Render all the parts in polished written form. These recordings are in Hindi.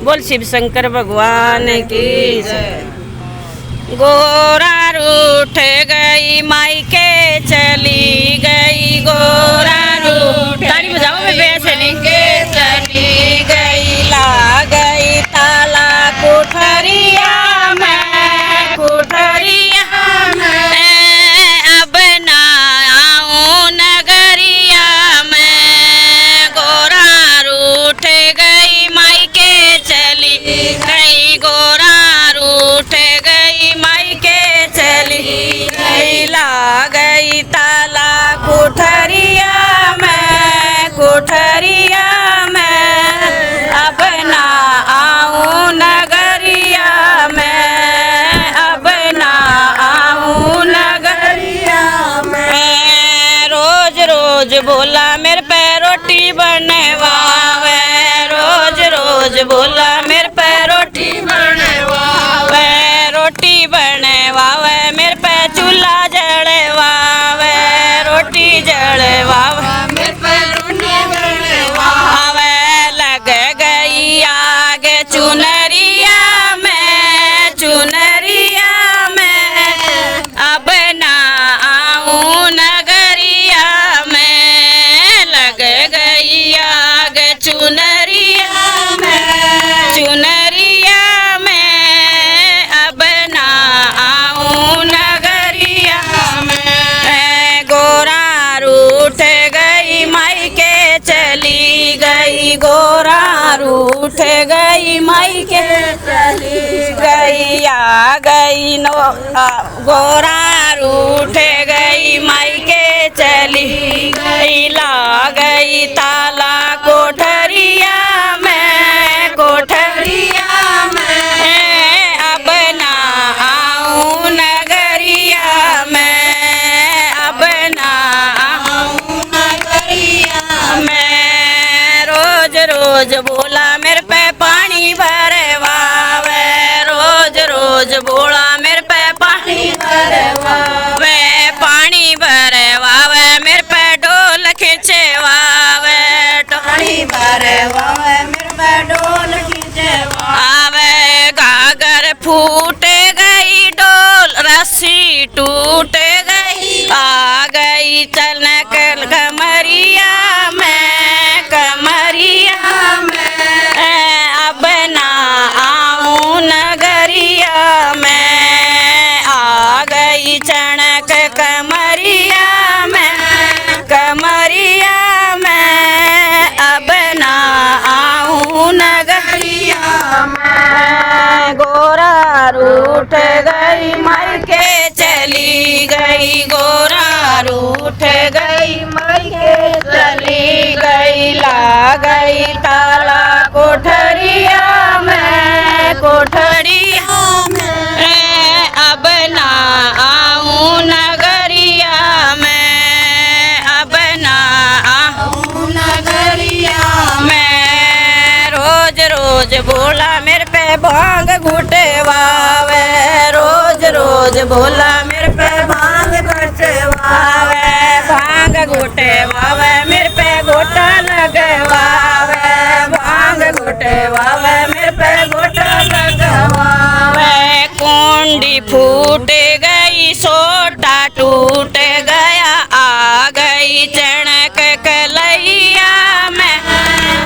बोल शिव शंकर भगवान की जय। गोरा रूठ गई मायके चली गई, गोरा रूठ ताली बजाओ मैं वैसे नहीं के चली गई, ला गई ताला कोठरिया में, कोठरिया में अब ना आऊं नगरिया में, गोरा रूठ गई मायके चली गई, गोरा रूठ गई मायके चली गई, ला गई ताला कोठरिया में, कोठरिया में अब ना आऊं नगरिया में, अब ना आऊं नगरिया में। रोज रोज बोला मेरे पे रोटी बनवावे, रोज रोज बोला मेरे पे रोटी बनवावे, रोटी बनवावे मेरे पे चूल्हा जलवावे, रोटी जलवावे मेरे पे रोटी बनवावे, लग गई आग चुनरिया में, चुनरिया में अब ना आऊं नगरिया में, लग गई आग चुनरिया में, चुनरिया में अब ना आऊं नगरिया में। गोरा रूठ गई मायके चली गई, गोरा रूठ गई मायके चली गई, आ गई नो गोरा रूठ गई मायके चली गई, ला गई ताला कोठरिया में, कोठरिया में अब ना आऊं नगरिया में, अब ना आऊं नगरिया में। रोज रोज बोला मेरे पे पानी भरवावे, रोज रोज बोला मेरे पे पानी भरवावे, पानी भरवावे मेरे पे डोल खिंचवावे, पानी भरवावे मेरे पे डोल खिंचवावे, गागर फूट गई डोल रस्सी टूट गई, आ गई चनक कमरिया में, कमरिया में अब ना आऊं नगरिया में, आ गई चनक कमरिया में, कमरिया में अब ना आऊं नगरिया में। गोरा रूठ गई मायके चली गई, गोरा रूठ गई मायके चली गई, ला गई ताला कोठरिया में, कोठरिया में अब ना आऊं नगरिया में, अब ना आऊं नगरिया में। रोज रोज बोला मेरे पे भांग घुटवावे, रोज रोज बोला मेरे पे भांग घुटवावे, भांग घुटवावे मेरे पे गोटा लगवावे, भांग घुटवावे मेरे पे गोटा लगवावे, कुंडी फूट गई सोटा टूट गया, आ गई चणक कलैया में,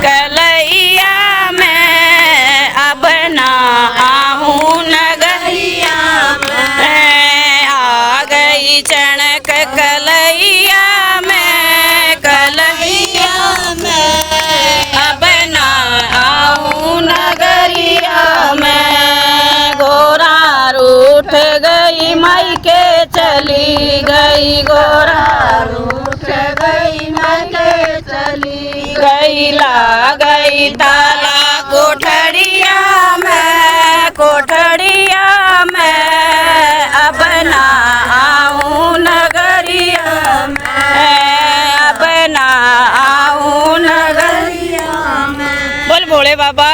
कलैया में अब ना आऊं नगरिया में, आ गई चणक कलैया में, कलैया में अब ना आऊं नगरिया में। गोरा रूठ गई मायके चली गई, गोरा रूठ गई मायके चली गई, ला गई ताला कोठरिया में, कोठरिया में अब ना आऊं नगरिया में, अब ना आऊं नगरिया में। बोल भोले बाबा